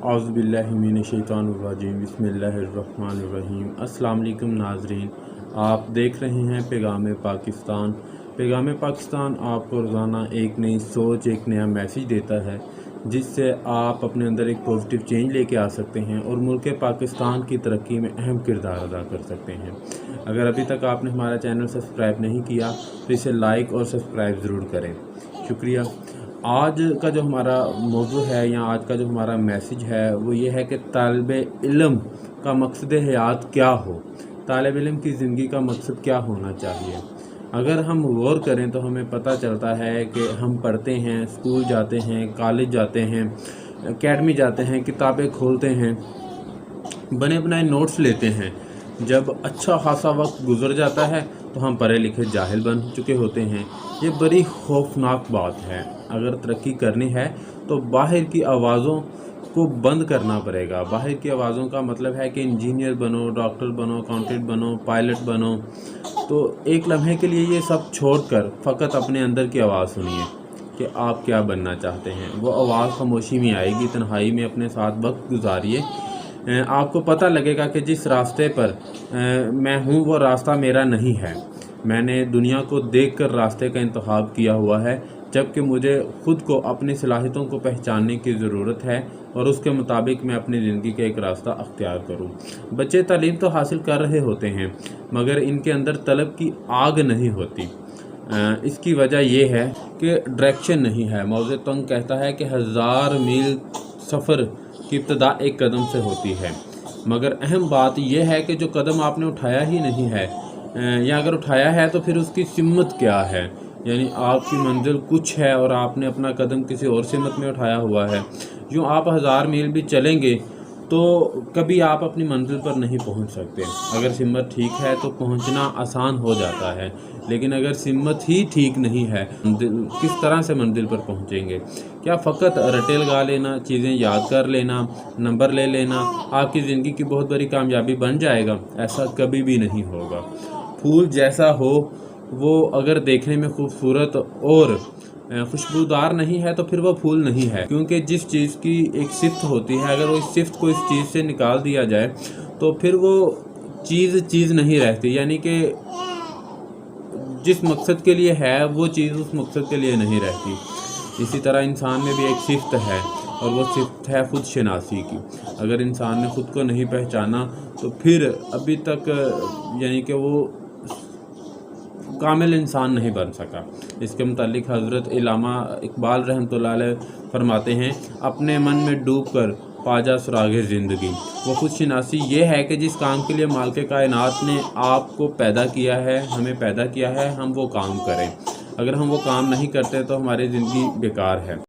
औज़ुबिल्लाहिमिनश्शैतानिर्रजीम बिस्मिल्लाहिर्रहमानिर्रहीम। अस्सलाम वालेकुम नाज़रीन, आप देख रहे हैं पैगाम पाकिस्तान। पैगाम पाकिस्तान आपको रोज़ाना एक नई सोच, एक नया मैसेज देता है जिससे आप अपने अंदर एक पॉजिटिव चेंज लेके आ सकते हैं और मुल्क पाकिस्तान की तरक्की में अहम किरदार अदा कर सकते हैं। अगर अभी तक आपने हमारा चैनल सब्सक्राइब नहीं किया तो इसे लाइक और सब्सक्राइब ज़रूर करें, शुक्रिया। आज का जो हमारा मौजू है या आज का जो हमारा मैसेज है वो ये है कि तालिब इल्म का मकसद हयात क्या हो, तालिब इल्म की ज़िंदगी का मकसद क्या होना चाहिए। अगर हम गौर करें तो हमें पता चलता है कि हम पढ़ते हैं, स्कूल जाते हैं, कॉलेज जाते हैं, एकेडमी जाते हैं, किताबें खोलते हैं, बने बनाए नोट्स लेते हैं। जब अच्छा खासा वक्त गुजर जाता है तो हम पढ़े लिखे जाहिल बन चुके होते हैं। ये बड़ी खौफनाक बात है। अगर तरक्की करनी है तो बाहर की आवाज़ों को बंद करना पड़ेगा। बाहर की आवाज़ों का मतलब है कि इंजीनियर बनो, डॉक्टर बनो, अकाउंटेंट बनो, पायलट बनो। तो एक लम्हे के लिए ये सब छोड़कर फ़कत अपने अंदर की आवाज़ सुनिए कि आप क्या बनना चाहते हैं। वो आवाज़ खामोशी में आएगी, तन्हाई में अपने साथ वक्त गुजारिए। आपको पता लगेगा कि जिस रास्ते पर मैं हूँ वो रास्ता मेरा नहीं है। मैंने दुनिया को देखकर रास्ते का इंतखाब किया हुआ है, जबकि मुझे ख़ुद को अपनी सलाहियतों को पहचानने की ज़रूरत है और उसके मुताबिक मैं अपनी ज़िंदगी का एक रास्ता अख्तियार करूँ। बच्चे तालीम तो हासिल कर रहे होते हैं मगर इनके अंदर तलब की आग नहीं होती। इसकी वजह यह है कि डायरेक्शन नहीं है। मौज़े तंग कहता है कि 1000 मील सफ़र की इब्तिदा एक कदम से होती है, मगर अहम बात यह है कि जो कदम आपने उठाया ही नहीं है या अगर उठाया है तो फिर उसकी सिमत क्या है। यानी आपकी मंजिल कुछ है और आपने अपना कदम किसी और सिमत में उठाया हुआ है। यूँ आप 1000 मील भी चलेंगे तो कभी आप अपनी मंजिल पर नहीं पहुंच सकते। अगर सिमत ठीक है तो पहुंचना आसान हो जाता है, लेकिन अगर सिमत ही ठीक नहीं है किस तरह से मंजिल पर पहुंचेंगे। क्या फ़कत रटे लगा लेना, चीज़ें याद कर लेना, नंबर ले लेना आपकी ज़िंदगी की बहुत बड़ी कामयाबी बन जाएगा? ऐसा कभी भी नहीं होगा। फूल जैसा हो वो अगर देखने में खूबसूरत और खुशबूदार नहीं है तो फिर वो फूल नहीं है, क्योंकि जिस चीज़ की एक सिफ्त होती है, अगर वो इस सिफ्त को इस चीज़ से निकाल दिया जाए तो फिर वो चीज़ नहीं रहती। यानी कि जिस मकसद के लिए है वो चीज़ उस मकसद के लिए नहीं रहती। इसी तरह इंसान में भी एक सिफ्त है और वो सिफ्त है खुद शनासी की। अगर इंसान ने ख़ुद को नहीं पहचाना तो फिर अभी तक यानी कि वो कामिल इंसान नहीं बन सका। इसके मुतालिक हज़रत इल्लामा इकबाल रहमतुल्लाह अलैह फरमाते हैं, अपने मन में डूब कर पाजा सुरागे ज़िंदगी। वो खुद शनासी ये है कि जिस काम के लिए मालिक कायनात ने आपको पैदा किया है, हमें पैदा किया है, हम वो काम करें। अगर हम वो काम नहीं करते तो हमारी ज़िंदगी बेकार है।